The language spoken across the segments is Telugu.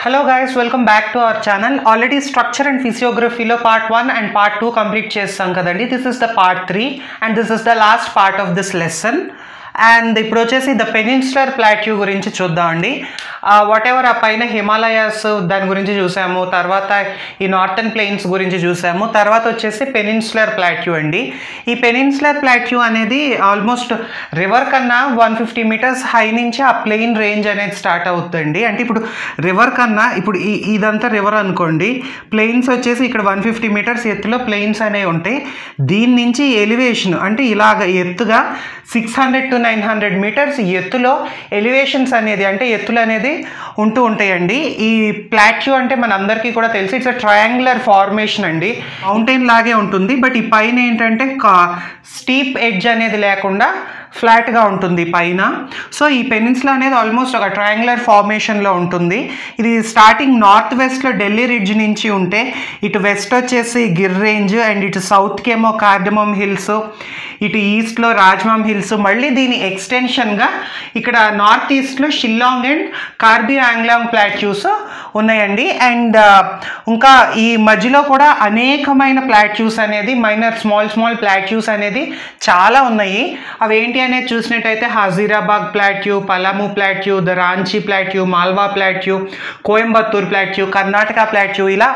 Hello guys, welcome back to our channel. Already structure and physiography lo part 1 and part 2 complete chesam kadandi. This is the part 3 and this is the last part of this lesson. And ఇప్పుడు వచ్చేసి ద పెనిన్సులర్ ప్లాట్యూ గురించి చూద్దామండి. వాట్ ఎవర్ ఆ పైన హిమాలయాస్ దాని గురించి చూసాము, తర్వాత ఈ నార్థన్ ప్లెయిన్స్ గురించి చూసాము, తర్వాత వచ్చేసి పెనిన్సులర్ ప్లాట్యూ అండి. ఈ పెనిన్సులర్ ప్లాట్యూ అనేది ఆల్మోస్ట్ రివర్ కన్నా 150 మీటర్స్ హై నుంచి ఆ ప్లెయిన్ రేంజ్ అనేది స్టార్ట్ అవుతుంది. అంటే ఇప్పుడు రివర్ కన్నా ఇప్పుడు ఇదంతా రివర్ అనుకోండి, ప్లెయిన్స్ వచ్చేసి ఇక్కడ 150 మీటర్స్ ఎత్తులో ప్లెయిన్స్ అనేవి ఉంటాయి. దీని నుంచి ఎలివేషన్ అంటే ఇలాగ ఎత్తుగా 600 to 900 మీటర్స్ ఎత్తులో ఎలివేషన్స్ అనేది అంటే ఎత్తులు అనేది ఉంటూ ఉంటాయండి. ఈ ప్లాట్యూ అంటే మన అందరికీ కూడా తెలిసి ఇట్స్ అ ట్రయాంగులర్ ఫార్మేషన్ అండి. మౌంటైన్ లాగే ఉంటుంది, బట్ ఈ పైన ఏంటంటే స్టీప్ ఎడ్జ్ అనేది లేకుండా ఫ్లాట్గా ఉంటుంది పైన. సో ఈ పెనిన్సులా అనేది ఆల్మోస్ట్ ఒక ట్రయాంగులర్ ఫార్మేషన్లో ఉంటుంది. ఇది స్టార్టింగ్ నార్త్ వెస్ట్లో ఢిల్లీ రిడ్జ్ నుంచి ఉంటే ఇటు వెస్ట్ వచ్చేసి గిర్ రేంజ్ అండ్ ఇటు సౌత్కి ఏమో కార్డమమ్ హిల్స్, ఇటు ఈస్ట్లో రాజ్మామ్ హిల్స్, మళ్ళీ దీని ఎక్స్టెన్షన్గా ఇక్కడ నార్త్ ఈస్ట్లో షిల్లాంగ్ అండ్ కార్బీ ఆంగ్లాంగ్ ప్లాట్యూస్ ఉన్నాయండి. అండ్ ఇంకా ఈ మధ్యలో కూడా అనేకమైన ప్లాట్యూస్ అనేది మైనర్ స్మాల్ ప్లాట్యూస్ అనేది చాలా ఉన్నాయి. అవి ఏంటి అనేది చూసినట్టయితే Hazaribagh plateau, Palamu plateau, the Ranchi plateau, Malwa plateau, Coimbatore plateau, Karnataka plateau, ఇలా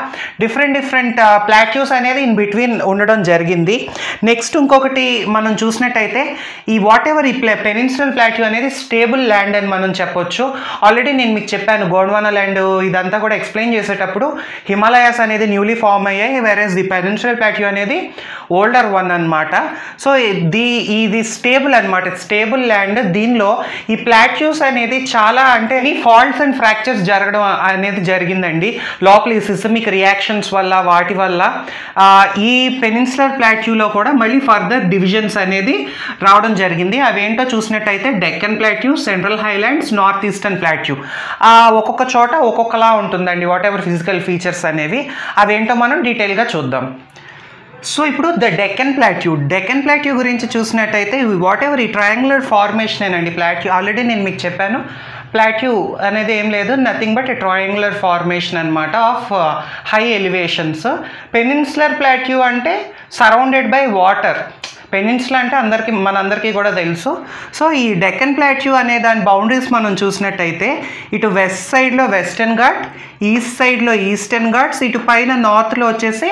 డిఫరెంట్ ప్లాట్యూస్ అనేది ఇన్ బిట్వీన్ ఉండడం జరిగింది. నెక్స్ట్ ఇంకొకటి మనం చూసినట్టయితే ఈ వాట్ ఎవర్ ఈ పెనిన్సులర్ ప్లాట్యూ అనేది స్టేబుల్ ల్యాండ్ అని మనం చెప్పొచ్చు. ఆల్రెడీ నేను మీకు చెప్పాను గోండ్వానా ల్యాండ్ ఇదంతా కూడా ఎక్స్ప్లెయిన్ చేసేటప్పుడు హిమాలయాస్ అనేది న్యూలీ ఫామ్ అయ్యాయి, వేరేస్ ది పెనిన్సులర్ ప్లాట్యూ అనేది ఓల్డర్ వన్ అనమాట. సో ఇది స్టేబుల్ అనమాట, స్టేబుల్ ల్యాండ్. దీనిలో ఈ ప్లాట్యూస్ అనేది చాలా అంటే ఫాల్ట్స్ అండ్ ఫ్రాక్చర్స్ జరగడం అనేది జరిగిందండి లోపల ఈ సిస్మిక్ రియాక్షన్స్ వల్ల, వాటి వల్ల. ఈ పెనిన్సులర్ ప్లాట్యూలో కూడా మళ్ళీ ఫర్దర్ డివిజన్స్ అనేది రావడం జరిగింది. అవేంటో చూసినట్టయితే Deccan plateau, central highlands, north eastern plateau. ఒక్కొక్క చోట ఒక్కొక్కలా ఉంటుందండి వాట్ ఎవర్ ఫిజికల్ ఫీచర్స్ అనేవి. అవేంటో మనం డీటెయిల్గా చూద్దాం. సో ఇప్పుడు ద డెక్కన్ ప్లాట్యూ గురించి చూసినట్టయితే వాట్ ఎవర్ ఈ ట్రయాంగులర్ ఫార్మేషన్ అండి ప్లాట్యూ. ఆల్రెడీ నేను మీకు చెప్పాను ప్లాట్యూ అనేది ఏం లేదు, నథింగ్ బట్ ట్రయాంగులర్ ఫార్మేషన్ అనమాట of high elevations. Peninsular plateau అంటే సరౌండెడ్ బై వాటర్. పెనిన్సులా అంటే మనందరికీ కూడా తెలుసు. సో ఈ డెక్కన్ ప్లాట్యూ అనే దాని బౌండరీస్ మనం చూసినట్టయితే ఇటు వెస్ట్ సైడ్లో వెస్టర్న్ ఘాట్, ఈస్ట్ సైడ్లో ఈస్టర్న్ ఘాట్స్, ఇటు పైన నార్త్లో వచ్చేసి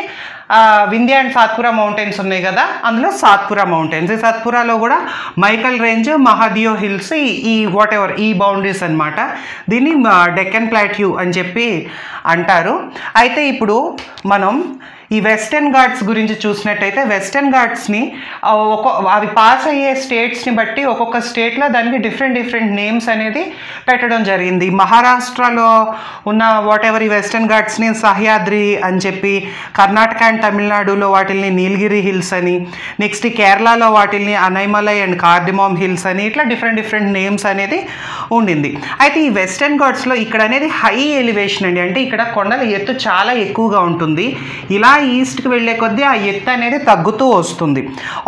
వింధ్యా అండ్ సాత్పురా మౌంటైన్స్ ఉన్నాయి కదా, అందులో సాత్పురా మౌంటైన్స్. ఈ సాత్పురాలో కూడా మైకల్ రేంజ్, మహాదియో హిల్స్, ఈ వాట్ ఎవర్ ఈ బౌండరీస్ అనమాట. దీన్ని డెక్కన్ ప్లాట్యూ అని చెప్పి అంటారు. అయితే ఇప్పుడు మనం ఈ వెస్టర్న్ ఘాట్స్ గురించి చూసినట్టయితే వెస్టర్న్ ఘాట్స్ని అవి పాస్ అయ్యే స్టేట్స్ని బట్టి ఒక్కొక్క స్టేట్లో దానికి డిఫరెంట్ నేమ్స్ అనేది పెట్టడం జరిగింది. మహారాష్ట్రలో ఉన్న వాట్ ఎవర్ ఈ వెస్టర్న్ ఘాట్స్ని సహ్యాద్రి అని చెప్పి, కర్ణాటక అండ్ తమిళనాడులో వాటిల్ని నీలగిరి హిల్స్ అని, నెక్స్ట్ కేరళలో వాటిల్ని అనైమలై అండ్ కార్డమమ్ హిల్స్ అని, ఇట్లా డిఫరెంట్ నేమ్స్ అనేది ఉండింది. అయితే ఈ వెస్టర్న్ ఘాట్స్లో ఇక్కడ అనేది హై ఎలివేషన్ అండి, అంటే ఇక్కడ కొండల ఎత్తు చాలా ఎక్కువగా ఉంటుంది. ఇలా ఈస్ట్కి వెళ్ళే కొద్దీ ఆ ఎత్తు అనేది తగ్గుతూ వస్తుంది.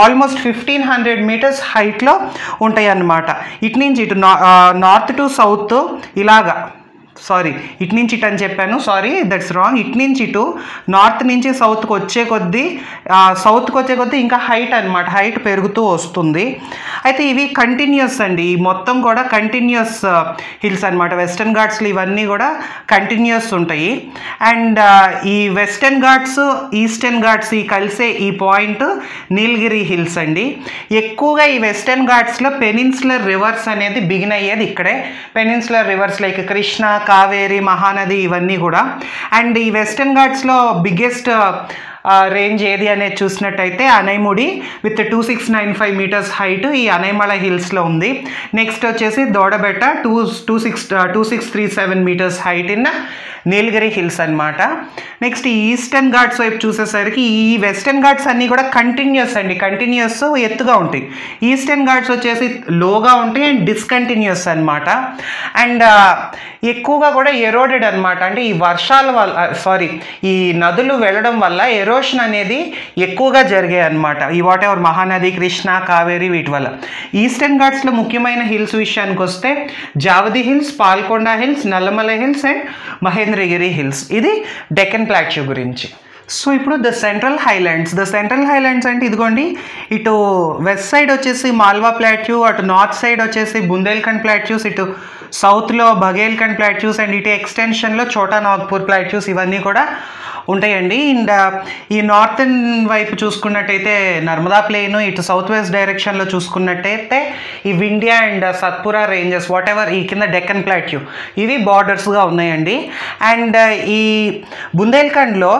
ఆల్మోస్ట్ 1500 మీటర్స్ హైట్లో ఉంటాయి అన్నమాట. ఇటు నుంచి ఇటు నార్త్ టు సౌత్ ఇలాగా, ఇటు నుంచి ఇటు అని చెప్పాను, దట్స్ రాంగ్. ఇటు నుంచి ఇటు నార్త్ నుంచి సౌత్కి వచ్చే కొద్దీ ఇంకా హైట్ అనమాట, హైట్ పెరుగుతూ వస్తుంది. అయితే ఇవి కంటిన్యూస్ అండి, ఈ మొత్తం కూడా కంటిన్యూస్ హిల్స్ అనమాట. వెస్టర్న్ ఘాట్స్లో ఇవన్నీ కూడా కంటిన్యూస్ ఉంటాయి. అండ్ ఈ వెస్టర్న్ ఘాట్స్, ఈస్టర్న్ ఘాట్స్ ఈ కలిసే ఈ పాయింట్ నీలగిరి హిల్స్ అండి. ఎక్కువగా ఈ వెస్టర్న్ ఘాట్స్లో పెనిన్సులర్ రివర్స్ అనేది బిగిన్ అయ్యేది ఇక్కడే. Peninsular reverse like Krishna, Kaveri, Mahanadi ఇవన్నీ కూడా. అండ్ ఈ వెస్టర్న్ ఘాట్స్లో బిగ్గెస్ట్ రేంజ్ ఏది అనేది చూసినట్టయితే అనైముడి విత్ 2695 మీటర్స్ హైట్ ఈ అనైమల హిల్స్లో ఉంది. నెక్స్ట్ వచ్చేసి Doddabetta 2637 metres height in Nilgiri hills అనమాట. నెక్స్ట్ ఈ ఈస్టర్న్ ఘాట్స్ వైపు చూసేసరికి ఈ వెస్టర్న్ ఘాట్స్ అన్నీ కూడా కంటిన్యూస్ అండి, కంటిన్యూస్ ఎత్తుగా ఉంటాయి. ఈస్టర్న్ ఘాట్స్ వచ్చేసి లోగా ఉంటాయి అండ్ డిస్కంటిన్యూస్ అనమాట. అండ్ ఎక్కువగా కూడా ఎరోడెడ్ అనమాట, అంటే ఈ వర్షాల వల్ల ఈ నదులు వెళ్ళడం వల్ల ఎరోషన్ అనేది ఎక్కువగా జరిగాయి అన్నమాట. ఈ వాట్ ఎవర్ మహానది, కృష్ణ, కావేరి వీటి వల్ల. ఈస్టర్న్ ఘాట్స్లో ముఖ్యమైన హిల్స్ విషయానికి వస్తే Javadi hills, Palkonda hills, Nallamala hills and Mahendragiri hills. ఇది డెక్కన్ ప్లాట్యూ గురించి. సో ఇప్పుడు ద సెంట్రల్ హైలాండ్స్ అంటే ఇదిగోండి, ఇటు వెస్ట్ సైడ్ వచ్చేసి మాల్వా ప్లాట్యూ, అటు నార్త్ సైడ్ వచ్చేసి బుందేల్ఖండ్ ప్లాట్యూస్, ఇటు సౌత్లో బఘేల్ఖండ్ ప్లాట్యూస్ అండ్ ఇటు ఎక్స్టెన్షన్లో చోటా నాగ్పూర్ ప్లాట్యూస్ ఇవన్నీ కూడా ఉంటాయండి. అండ్ ఈ నార్థన్ వైపు చూసుకున్నట్టయితే నర్మదా ప్లేన్, ఇటు సౌత్ వెస్ట్ డైరెక్షన్లో చూసుకున్నట్టయితే ఈ Vindhya and Satpura ranges what ever ఈ కింద డెక్కన్ ప్లాట్యూ ఇవి బార్డర్స్గా ఉన్నాయండి. అండ్ ఈ బుందేల్ఖండ్లో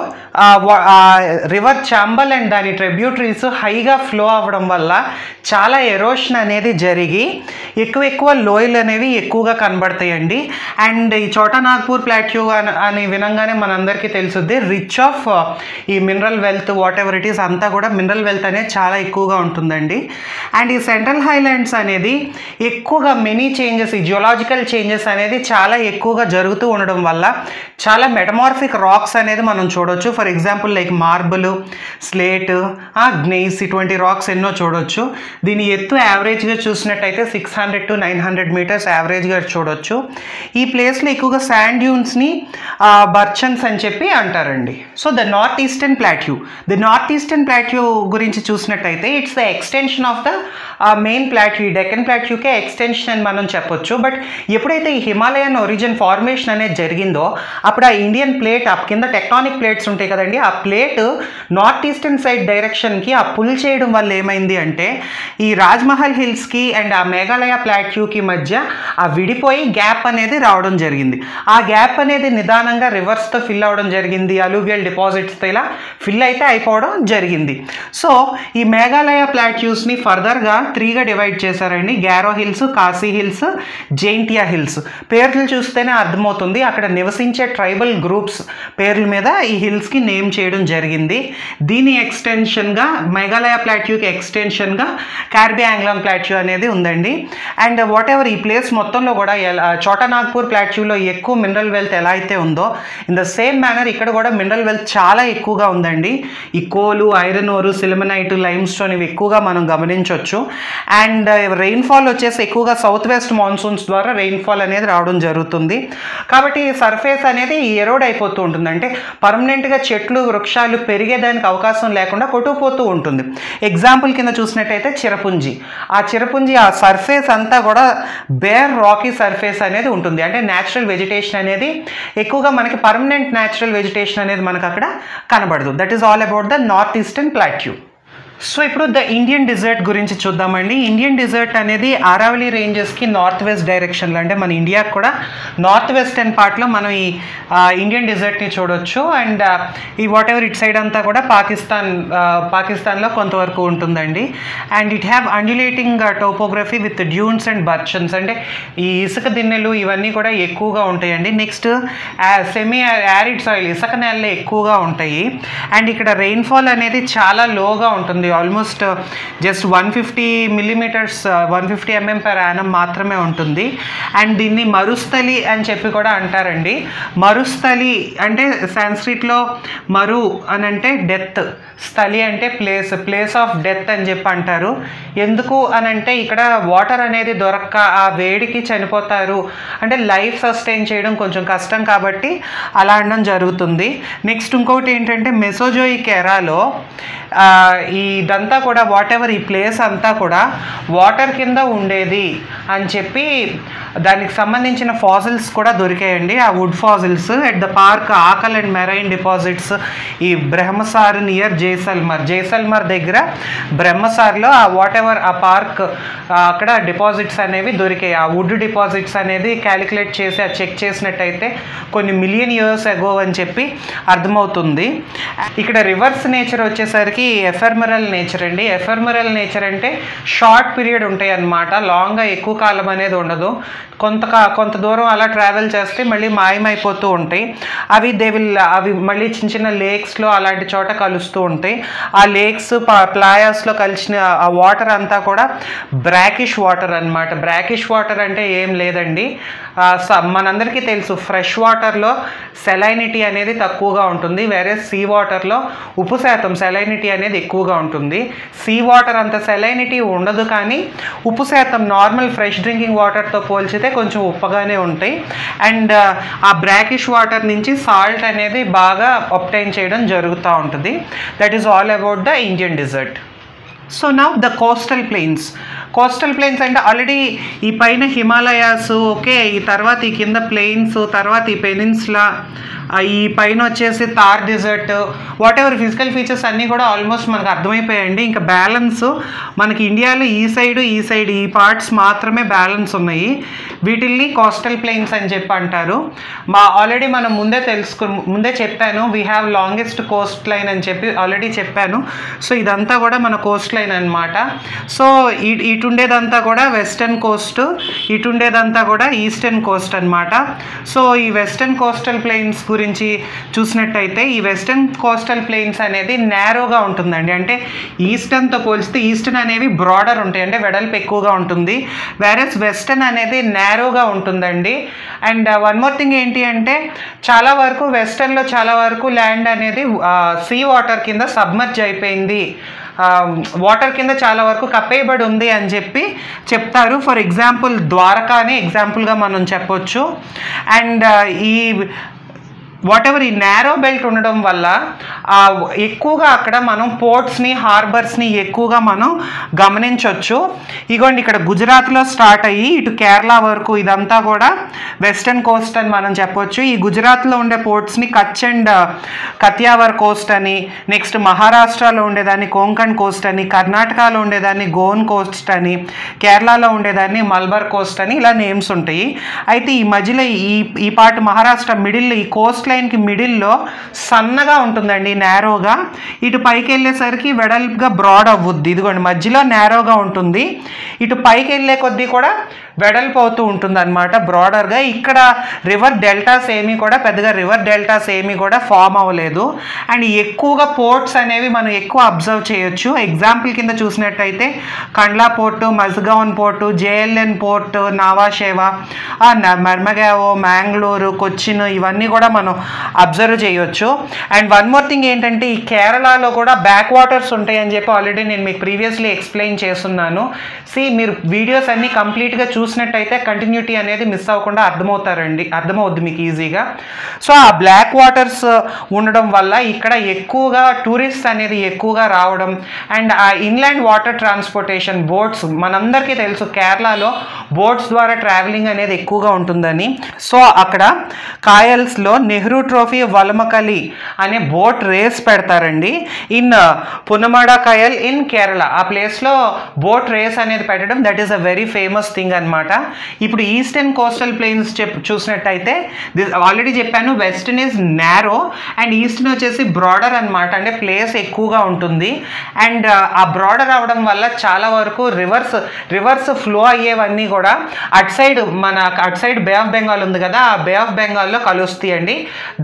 రివర్ చాంబల్ అండ్ దాని ట్రిబ్యూటరీస్ హైగా ఫ్లో అవ్వడం వల్ల చాలా ఎరోషన్ అనేది జరిగి ఎక్కువ లోయలు అనేవి ఎక్కువగా కనబడతాయండి. అండ్ ఈ చోటా నాగ్పూర్ ప్లాట్యూ అని వినంగానే మనందరికీ తెలుసుద్ది రిచ్ ఆఫ్ ఈ mineral wealth what ever it is అంతా కూడా మినరల్ వెల్త్ అనేది చాలా ఎక్కువగా ఉంటుందండి. అండ్ ఈ సెంట్రల్ హైలాండ్స్ అనేది ఎక్కువగా మెనీ చేంజెస్, ఈ జియోలాజికల్ చేంజెస్ అనేది చాలా ఎక్కువగా జరుగుతూ ఉండడం వల్ల చాలా మెటమార్ఫిక్ రాక్స్ అనేది మనం చూడొచ్చు. For example like marble, slate, gneiss ఇటువంటి రాక్స్ ఎన్నో చూడొచ్చు. దీని ఎత్తు యావరేజ్గా చూసినట్టయితే 600 to 900 మీటర్స్ యావరేజ్గా చూడొచ్చు. ఈ ప్లేస్లో ఎక్కువగా శాండ్ డ్యూన్స్ని బర్చన్స్ అని చెప్పి అంటారండి. So the north eastern plateau గురించి చూసినట్టయితే it's the extension of the main plateau, ఈ డెక్కన్ ప్లాట్యూకే ఎక్స్టెన్షన్ అని మనం చెప్పొచ్చు. బట్ ఎప్పుడైతే ఈ హిమాలయన్ ఒరిజిన్ ఫార్మేషన్ అనేది జరిగిందో అప్పుడు ఆ ఇండియన్ ప్లేట్ కింద టెక్టానిక్ ప్లేట్స్ ఉంటాయి కదండి, ఆ ప్లేట్ నార్త్ ఈస్టర్న్ సైడ్ డైరెక్షన్కి ఆ పుల్ చేయడం వల్ల ఏమైంది అంటే ఈ రాజ్మహల్ హిల్స్కి అండ్ ఆ మేఘాలయ ప్లాట్యూకి మధ్య ఆ విడిపోయి గ్యాప్ అనేది రావడం జరిగింది. ఆ గ్యాప్ అనేది నిదానంగా రివర్స్తో ఫిల్ అవ్వడం జరిగింది, అలూవియల్ డిపాజిట్స్తో ఇలా ఫిల్ అయితే అయిపోవడం జరిగింది. సో ఈ మేఘాలయ ప్లాట్యూస్ని ఫర్దర్గా 3గా డివైడ్ చేశారండి. Garo hills, Kashi hills, Jaintia hills. పేర్లు చూస్తేనే అర్థమవుతుంది అక్కడ నివసించే ట్రైబల్ గ్రూప్స్ పేర్ల మీద ఈ హిల్స్కి నేమ్ చేయడం జరిగింది. దీని ఎక్స్టెన్షన్గా మేఘాలయ ప్లాట్యూకి ఎక్స్టెన్షన్గా కార్బీ ఆంగ్లాంగ్ ప్లాట్యూ అనేది ఉందండి. అండ్ వాట్ ఎవర్ ఈ ప్లేస్ మొత్తంలో కూడా చోటా నాగ్పూర్ ప్లాట్యూలో ఎక్కువ మినరల్ వెల్త్ ఎలా అయితే ఉందో ఇన్ ద సేమ్ మేనర్ ఇక్కడ కూడా మినరల్ వెల్త్ చాలా ఎక్కువగా ఉందండి. ఈ కోలు, ఐరన్ ఓరు, సిలిమనైట్, లైమ్ స్టోన్ ఇవి ఎక్కువగా మనం గమనించవచ్చు. అండ్ రెయిన్ఫాల్ వచ్చేసి ఎక్కువగా సౌత్ వెస్ట్ మాన్సూన్స్ ద్వారా రెయిన్ఫాల్ అనేది రావడం జరుగుతుంది. కాబట్టి సర్ఫేస్ అనేది ఎరోడ్ అయిపోతూ ఉంటుంది, అంటే పర్మనెంట్గా చెట్లు వృక్షాలు పెరిగేదానికి అవకాశం లేకుండా కొట్టుకుపోతూ ఉంటుంది. ఎగ్జాంపుల్ కింద చూసినట్టయితే చిరపుంజి, ఆ సర్ఫేస్ అంతా కూడా బేర్ రాకీ సర్ఫేస్ అనేది ఉంటుంది. అంటే న్యాచురల్ వెజిటేషన్ అనేది ఎక్కువగా మనకి పర్మనెంట్ న్యాచురల్ వెజిటేషన్ అనేది మనకు అక్కడ కనబడదు. That is all about the north eastern plateau. So ఇప్పుడు ద ఇండియన్ డిజర్ట్ గురించి చూద్దామండి. ఇండియన్ డిజర్ట్ అనేది అరావళి రేంజెస్కి నార్త్ వెస్ట్ డైరెక్షన్లో, అంటే మన ఇండియాకి కూడా నార్త్ వెస్టర్న్ పార్ట్లో మనం ఈ ఇండియన్ డిజర్ట్ని చూడొచ్చు. అండ్ ఈ వాట్ ఎవర్ ఇట్ సైడ్ అంతా కూడా పాకిస్తాన్లో కొంతవరకు ఉంటుందండి. And it have undulating topography with dunes and barchans, అంటే ఈ ఇసుక దిన్నెలు ఇవన్నీ కూడా ఎక్కువగా ఉంటాయండి. నెక్స్ట్ సెమీ యారిడ్ సాయిల్, ఇసుక నేలలు ఎక్కువగా ఉంటాయి. అండ్ ఇక్కడ రెయిన్ఫాల్ అనేది చాలా లోగా ఉంటుంది, almost just 150 millimetres 150 mm per annum మాత్రమే ఉంటుంది. అండ్ దీన్ని మరుస్థలి అని చెప్పి కూడా అంటారండి. మరుస్థలి అంటే సాంస్క్రిట్లో మరు అని అంటే డెత్, స్థలి అంటే ప్లేస్ ఆఫ్ డెత్ అని చెప్పి అంటారు. ఎందుకు అని అంటే ఇక్కడ వాటర్ అనేది దొరక్క ఆ వేడికి చనిపోతారు, అంటే లైఫ్ సస్టైన్ చేయడం కొంచెం కష్టం కాబట్టి అలా అనడం జరుగుతుంది. నెక్స్ట్ ఇంకొకటి ఏంటంటే మెసోజోయిక్ ఎరాలో ఇదంతా కూడా వాట్ ఎవర్ ఈ ప్లేస్ అంతా కూడా వాటర్ కింద ఉండేది అని చెప్పి దానికి సంబంధించిన ఫాసిల్స్ కూడా దొరికాయండి. ఆ wood fossils at the park Akal and marine deposits ఈ బ్రహ్మసార్ నియర్ జైసల్మర్ దగ్గర బ్రహ్మసార్లో ఆ వాట్ ఎవర్ ఆ పార్క్ అక్కడ డిపాజిట్స్ అనేవి దొరికాయి. ఆ వుడ్ డిపాజిట్స్ అనేది క్యాలిక్యులేట్ చేసి చెక్ చేసినట్టయితే కొన్ని మిలియన్ ఇయర్స్ అగో అని చెప్పి అర్థమవుతుంది. ఇక్కడ రివర్స్ నేచర్ వచ్చేసరికి ఎఫెర్మరల్ నేచర్ అండి. ఎఫెర్మరల్ నేచర్ అంటే షార్ట్ పీరియడ్ ఉంటాయి అన్నమాట, లాంగ్గా ఎక్కువ కాలం అనేది ఉండదు. కొంత దూరం అలా ట్రావెల్ చేస్తే మళ్ళీ మాయమైపోతూ ఉంటాయి. అవి మళ్ళీ చిన్న లేక్స్లో అలాంటి చోట కలుస్తూ ఉంటాయి. ఆ లేక్స్ ప్లాయాస్లో కలిసిన ఆ వాటర్ అంతా కూడా బ్రాకిష్ వాటర్ అన్నమాట. బ్రాకిష్ వాటర్ అంటే ఏం లేదండి, మనందరికీ తెలుసు ఫ్రెష్ వాటర్లో సెలైనిటీ అనేది తక్కువగా ఉంటుంది, వేరే సీ వాటర్లో ఉప్పు శాతం సెలైనిటీ అనేది ఎక్కువగా ఉంటుంది. సీ వాటర్ అంత సెలైనిటీ ఉండదు, కానీ ఉప్పు శాతం నార్మల్ ఫ్రెష్ డ్రింకింగ్ వాటర్తో పోల్చితే కొంచెం ఉప్పగానే ఉంటాయి. అండ్ ఆ బ్రాకిష్ వాటర్ నుంచి సాల్ట్ అనేది బాగా అబ్టైన్ చేయడం జరుగుతూ ఉంటుంది. That is all about the Indian desert. So now the coastal plains. Coastal plains అంటే ఆల్రెడీ ఈ పైన హిమాలయాస్, ఓకే, ఈ తర్వాత ఈ కింద ప్లెయిన్స్, తర్వాత ఈ పెనిన్సులా, ఈ పైన వచ్చేసి Thar desert, whatever physical features అన్నీ కూడా ఆల్మోస్ట్ మనకు అర్థమైపోయాయండి. ఇంకా బ్యాలెన్స్ మనకి ఇండియాలో ఈ సైడ్ ఈ పార్ట్స్ మాత్రమే బ్యాలెన్స్ ఉన్నాయి. వీటిల్ని కోస్టల్ ప్లెయిన్స్ అని చెప్పి అంటారు. ఆల్రెడీ మనం ముందే చెప్పాను, we have longest Coast line అని చెప్పి ఆల్రెడీ చెప్పాను. సో ఇదంతా కూడా మన కోస్ట్ లైన్ అనమాట. సో ఇటు ఉండేదంతా కూడా వెస్టర్న్ కోస్ట్, ఇటు ఉండేదంతా కూడా ఈస్టర్న్ కోస్ట్ అనమాట. సో ఈ వెస్టర్న్ కోస్టల్ ప్లెయిన్స్ గురించి చూసినట్టయితే, ఈ వెస్టర్న్ కోస్టల్ ప్లెయిన్స్ అనేది నేరోగా ఉంటుందండి. అంటే ఈస్టర్న్తో పోలిస్తే ఈస్టర్న్ అనేవి బ్రాడర్ ఉంటాయి, అంటే వెడల్పు ఎక్కువగా ఉంటుంది, వేరేస్ వెస్టర్న్ అనేది నేరోగా ఉంటుందండి. అండ్ వన్ మోర్ థింగ్ ఏంటి అంటే, చాలా వరకు వెస్టర్న్లో చాలా వరకు ల్యాండ్ అనేది సీ వాటర్ కింద సబ్మర్జ్ అయిపోయింది, వాటర్ కింద చాలా వరకు కప్పేయబడి ఉంది అని చెప్పి చెప్తారు. ఫర్ ఎగ్జాంపుల్ ద్వారకాని ఎగ్జాంపుల్గా మనం చెప్పొచ్చు. అండ్ ఈ వాట్ ఎవర్ ఈ నేరో బెల్ట్ ఉండడం వల్ల ఎక్కువగా అక్కడ మనం పోర్ట్స్ని, హార్బర్స్ని ఎక్కువగా మనం గమనించవచ్చు. ఇగోండి, ఇక్కడ గుజరాత్లో స్టార్ట్ అయ్యి ఇటు కేరళ వరకు ఇదంతా కూడా వెస్టర్న్ కోస్ట్ అని మనం చెప్పొచ్చు. ఈ గుజరాత్లో ఉండే పోర్ట్స్ని కచ్ అండ్ కతియావర్ కోస్ట్ అని, నెక్స్ట్ మహారాష్ట్రలో ఉండేదాన్ని కొంకణ్ కోస్ట్ అని, కర్ణాటకలో ఉండేదాన్ని గోన్ కోస్ట్ అని, కేరళలో ఉండేదాన్ని మల్బార్ కోస్ట్ అని, ఇలా నేమ్స్ ఉంటాయి. అయితే ఈ మధ్యలో ఈ పార్ట్ మహారాష్ట్ర మిడిల్, ఈ కోస్ట్ లైన్కి మిడిల్లో సన్నగా ఉంటుందండి, నేరోగా. ఇటు పైకి వెళ్ళేసరికి వెడల్పుగా బ్రాడ్ అవ్వుద్ది. ఇదిగోండి, మధ్యలో నేరోగా ఉంటుంది, ఇటు పైకి వెళ్ళే కొద్దీ కూడా వెడల్పు అవుతూ ఉంటుంది అనమాట, బ్రాడర్గా. ఇక్కడ రివర్ డెల్టాస్ ఏమీ కూడా పెద్దగా ఫామ్ అవ్వలేదు. అండ్ ఎక్కువగా పోర్ట్స్ అనేవి మనం ఎక్కువ అబ్జర్వ్ చేయొచ్చు. ఎగ్జాంపుల్ కింద చూసినట్టయితే Kandla port, Mazagaon port, J L N port, Nhava Sheva, Marmagao, Mangalore, Cochin, ఇవన్నీ కూడా మనం అబ్జర్వ్ చేయొచ్చు. అండ్ వన్ మోర్ థింగ్ ఏంటంటే, ఈ కేరళలో కూడా బ్యాక్ వాటర్స్ ఉంటాయి అని చెప్పి ఆల్రెడీ నేను మీకు ప్రీవియస్లీ ఎక్స్ప్లెయిన్ చేస్తున్నాను. మీరు వీడియోస్ అన్నీ కంప్లీట్గా చూసినట్టయితే కంటిన్యూటీ అనేది మిస్ అవ్వకుండా అర్థమవుద్ది మీకు ఈజీగా. సో ఆ బ్లాక్ వాటర్స్ ఉండడం వల్ల ఇక్కడ ఎక్కువగా టూరిస్ట్ అనేది ఎక్కువగా రావడం, అండ్ ఆ ఇన్లాండ్ వాటర్ ట్రాన్స్పోర్టేషన్, బోట్స్, మనందరికీ తెలుసు కేరళలో బోట్స్ ద్వారా ట్రావెలింగ్ అనేది ఎక్కువగా ఉంటుందని. సో అక్కడ కాయల్స్లో నెహ్రూ ట్రోఫీ వలమకలి అనే బోట్ రేస్ పెడతారండి, ఇన్ పునమడ కాయల్ ఇన్ కేరళ. ఆ ప్లేస్లో బోట్ రేస్ అనేది పెట్టడం, that is a very famous thing అనమాట. ఇప్పుడు ఈస్టర్న్ కోస్టల్ ప్లెయిన్స్ చూసినట్టయితే ఆల్రెడీ చెప్పాను, western is narrow and eastern వచ్చేసి బ్రాడర్ అనమాట, అంటే ప్లేస్ ఎక్కువగా ఉంటుంది. అండ్ ఆ బ్రాడర్ అవడం వల్ల చాలా వరకు రివర్స్ ఫ్లో అయ్యేవన్నీ కూడా అటు సైడ్ బే ఆఫ్ బెంగాల్ ఉంది కదా, ఆ బే ఆఫ్ బెంగాల్లో కలుస్తాయండి.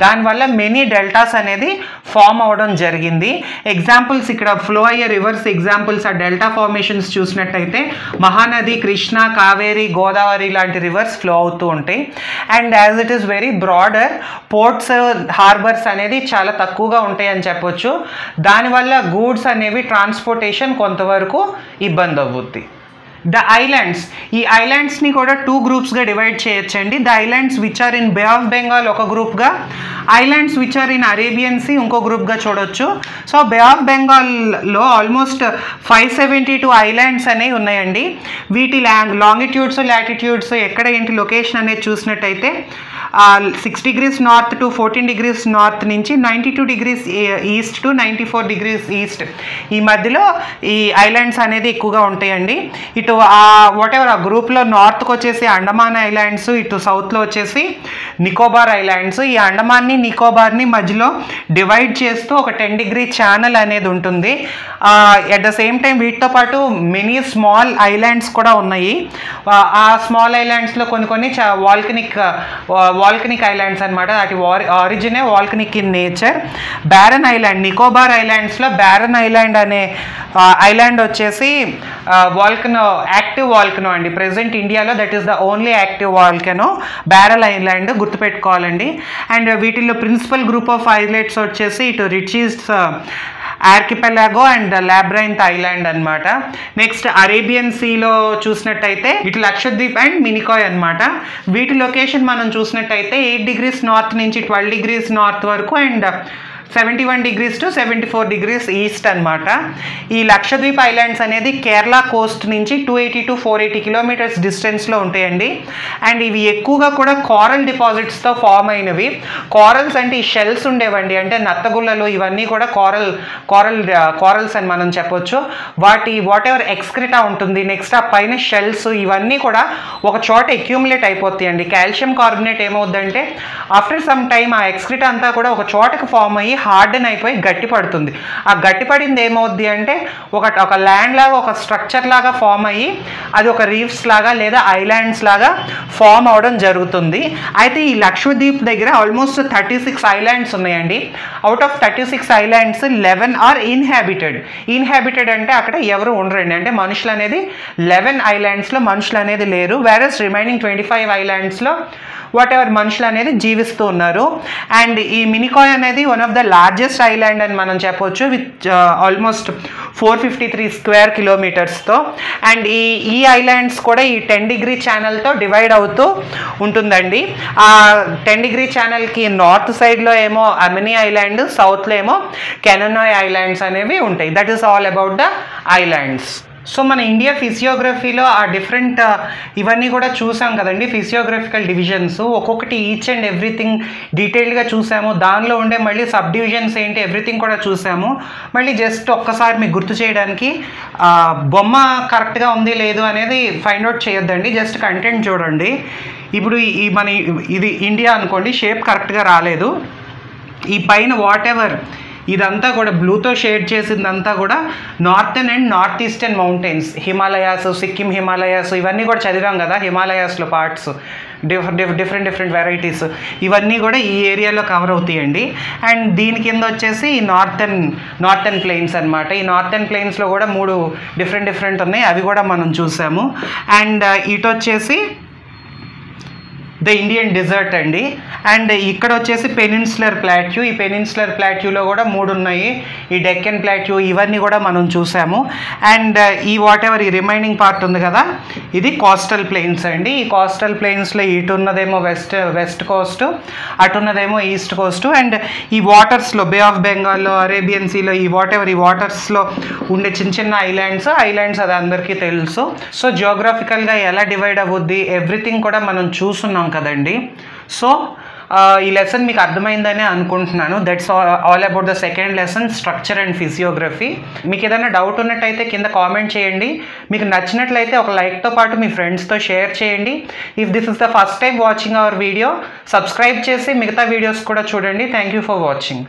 దానివల్ల మెనీ డెల్టాస్ అనేది ఫామ్ అవడం జరిగింది. ఎగ్జాంపుల్స్ ఇక్కడ ఫ్లో అయ్యే రివర్స్ ఎగ్జాంపుల్స్, ఆ డెల్టా ఫార్మేషన్స్ చూసినట్టయితే మహానది, కృష్ణ, కావేరి, గోదావరి లాంటి రివర్స్ ఫ్లో అవుతూ ఉంటాయి. And as it is very broader, ports, harbours అనేది చాలా తక్కువగా ఉంటాయి అని చెప్పొచ్చు. దానివల్ల గూడ్స్ అనేవి ట్రాన్స్పోర్టేషన్ కొంతవరకు ఇబ్బంది అవుద్ది. ద ఐలాండ్స్, ఈ ఐలాండ్స్ని కూడా 2 గ్రూప్స్గా డివైడ్ చేయొచ్చండి. The islands which are in Bay of Bengal ఒక గ్రూప్గా, islands which are in Arabian Sea ఇంకో గ్రూప్గా చూడొచ్చు. సో బే ఆఫ్ బెంగాల్లో ఆల్మోస్ట్ 572 ఐలాండ్స్ అనేవి ఉన్నాయండి. వీటి లాంగిట్యూడ్స్, లాటిట్యూడ్స్, ఎక్కడ ఏంటి లొకేషన్ అనేది చూసినట్టయితే 6 degrees north to 14 degrees north నుంచి 92 degrees east to 94 degrees east ఈ మధ్యలో ఈ ఐలాండ్స్ అనేది ఎక్కువగా ఉంటాయండి. ఇటు వాట్ ఎవర్ ఆ గ్రూప్లో నార్త్కి వచ్చేసి అండమాన్ ఐలాండ్స్, ఇటు సౌత్లో వచ్చేసి నికోబార్ ఐలాండ్స్. ఈ అండమాన్ని, నికోబార్ని మధ్యలో డివైడ్ చేస్తూ ఒక 10 degree ఛానల్ అనేది ఉంటుంది. ఎట్ ద సేమ్ టైం వీటితో పాటు మెనీ స్మాల్ ఐలాండ్స్ కూడా ఉన్నాయి. ఆ స్మాల్ ఐలాండ్స్లో కొన్ని వాల్కనిక్ ఐలాండ్స్ అనమాట. వాటి ఆరిజినే volcanic in nature. Barren Island, Nicobar ఐలాండ్స్లో బ్యారన్ ఐలాండ్ అనే ఐలాండ్ వచ్చేసి యాక్టివ్ వాల్కనో అండి. ప్రెసెంట్ ఇండియాలో that is the only active volcano Barren Island, గుర్తుపెట్టుకోవాలండి. అండ్ వీటిల్లో ప్రిన్సిపల్ గ్రూప్ ఆఫ్ ఐలాండ్స్ వచ్చేసి ఇటు Ritchie's Archipelago and Labyrinth Island అనమాట. నెక్స్ట్ అరేబియన్ సీలో చూసినట్టయితే ఇటు లక్షద్వీప్ అండ్ మినికాయ్ అనమాట. వీటి లొకేషన్ మనం చూసినట్టయితే 8 degrees north నుంచి 12 degrees north వరకు and 71 degrees to 74 degrees east అనమాట. ఈ లక్షద్వీప్ ఐలాండ్స్ అనేది కేరళ కోస్ట్ నుంచి 280 to 480 kilometers డిస్టెన్స్లో ఉంటాయండి. అండ్ ఇవి ఎక్కువగా కూడా కోరల్ డిపాజిట్స్తో ఫామ్ అయినవి. కోరల్స్ అంటే ఈ షెల్స్ ఉండేవండి, అంటే నత్తగుల్లలు, ఇవన్నీ కూడా కోరల్స్ అని మనం చెప్పొచ్చు. వాట్ ఎవర్ ఎక్స్క్రిటా ఉంటుంది, నెక్స్ట్ ఆ పైన షెల్స్, ఇవన్నీ కూడా ఒక చోట అక్యూములేట్ అయిపోతాయండి. కాల్షియం కార్బోనేట్ ఏమవుద్దంటే ఆఫ్టర్ సమ్ టైమ్ ఆ ఎక్స్క్రిటా అంతా కూడా ఒక చోటకి ఫామ్ అయ్యి హార్డెన్ అయిపోయి గట్టి పడుతుంది. ఆ గట్టి పడింది ఏమవుద్ది అంటే ఒక ల్యాండ్ లాగా, ఒక స్ట్రక్చర్ లాగా ఫామ్ అయ్యి అది ఒక రీఫ్స్ లాగా లేదా ఐలాండ్స్ లాగా ఫామ్ అవడం జరుగుతుంది. అయితే ఈ లక్షద్వీప్ దగ్గర ఆల్మోస్ట్ 36 ఐలాండ్స్ ఉన్నాయండి. Out of 36 islands 11 are inhabited అంటే అక్కడ ఎవరు ఉండరండి, అంటే మనుషులు అనేది 11 ఐలాండ్స్లో మనుషులు అనేది లేరు. వేరస్ రిమైనింగ్ 25 ఐలాండ్స్లో వాట్ ఎవర్ మనుషులు అనేది జీవిస్తూ ఉన్నారు. అండ్ ఈ మినికాయ్ అనేది one of the largest island అని మనం చెప్పొచ్చు, విత్ ఆల్మోస్ట్ 453 square kilometersతో. అండ్ ఈ ఐలాండ్స్ కూడా ఈ 10 degree ఛానల్తో డివైడ్ అవుతూ ఉంటుందండి. ఆ 10 degree ఛానల్కి నార్త్ సైడ్లో ఏమో అమినీ ఐలాండ్, సౌత్లో ఏమో కెననాయ్ ఐలాండ్స్ అనేవి ఉంటాయి. That is all about the islands. So మన ఇండియా ఫిజియోగ్రఫీలో ఆ డిఫరెంట్ ఇవన్నీ కూడా చూసాం కదండి, ఫిజియోగ్రఫికల్ డివిజన్స్. ఒక్కొక్కటి ఈచ్ అండ్ ఎవ్రీథింగ్ డీటెయిల్డ్గా చూసాము. దానిలో ఉండే మళ్ళీ సబ్ డివిజన్స్ ఏంటి, ఎవ్రీథింగ్ కూడా చూసాము. మళ్ళీ జస్ట్ ఒక్కసారి మీకు గుర్తు చేయడానికి బొమ్మ కరెక్ట్గా ఉంది లేదు అనేది ఫైండ్ అవుట్ చేయొద్దండి, జస్ట్ కంటెంట్ చూడండి. ఇప్పుడు ఇది ఇండియా అనుకోండి, షేప్ కరెక్ట్గా రాలేదు. ఈ పైన వాట్ ఎవర్ ఇదంతా కూడా బ్లూతో షేడ్ చేసిందంతా కూడా northern and north eastern mountains, Himalayas, Sikkim Himalayas, ఇవన్నీ కూడా చదివాం కదా. హిమాలయాస్లో పార్ట్స్ డిఫరెంట్ వెరైటీస్, ఇవన్నీ కూడా ఈ ఏరియాలో కవర్ అవుతాయండి. అండ్ దీని కింద వచ్చేసి నార్థన్ ప్లెయిన్స్ అనమాట. ఈ నార్థన్ ప్లెయిన్స్లో కూడా 3 డిఫరెంట్ ఉన్నాయి, అవి కూడా మనం చూసాము. అండ్ ఇటు వచ్చేసి ద ఇండియన్ డిజర్ట్ అండి. అండ్ ఇక్కడ వచ్చేసి పెనిన్సులర్ ప్లాట్యూ. ఈ పెనిన్సులర్ ప్లాట్యూలో కూడా 3 ఉన్నాయి. ఈ డెక్కన్ ప్లాట్యూ, ఇవన్నీ కూడా మనం చూసాము. అండ్ ఈ వాట్ ఎవర్ ఈ రిమైనింగ్ పార్ట్ ఉంది కదా, ఇది కోస్టల్ ప్లెయిన్స్ అండి. ఈ కోస్టల్ ప్లెయిన్స్లో ఇటు ఉన్నదేమో వెస్ట్ కోస్ట్, అటున్నదేమో ఈస్ట్ కోస్ట్. అండ్ ఈ వాటర్స్లో బే ఆఫ్ బెంగాల్లో, అరేబియన్ సీలో ఈ వాట్ ఎవర్ ఈ వాటర్స్లో ఉండే చిన్న ఐలాండ్స్ అది అందరికీ తెలుసు. సో జియోగ్రఫికల్గా ఎలా డివైడ్ అవ్వద్ది ఎవ్రీథింగ్ కూడా మనం చూస్తున్నాం కదండి. సో ఈ లెసన్ మీకు అర్థమైందనే అనుకుంటున్నాను. That's all about the second lesson, structure and physiography. మీకు ఏదైనా డౌట్ ఉన్నట్టయితే కింద కామెంట్ చేయండి. మీకు నచ్చినట్లయితే ఒక లైక్తో పాటు మీ ఫ్రెండ్స్తో షేర్ చేయండి. If this is the first time watching our video, subscribe చేసి మిగతా వీడియోస్ కూడా చూడండి. Thank you for watching.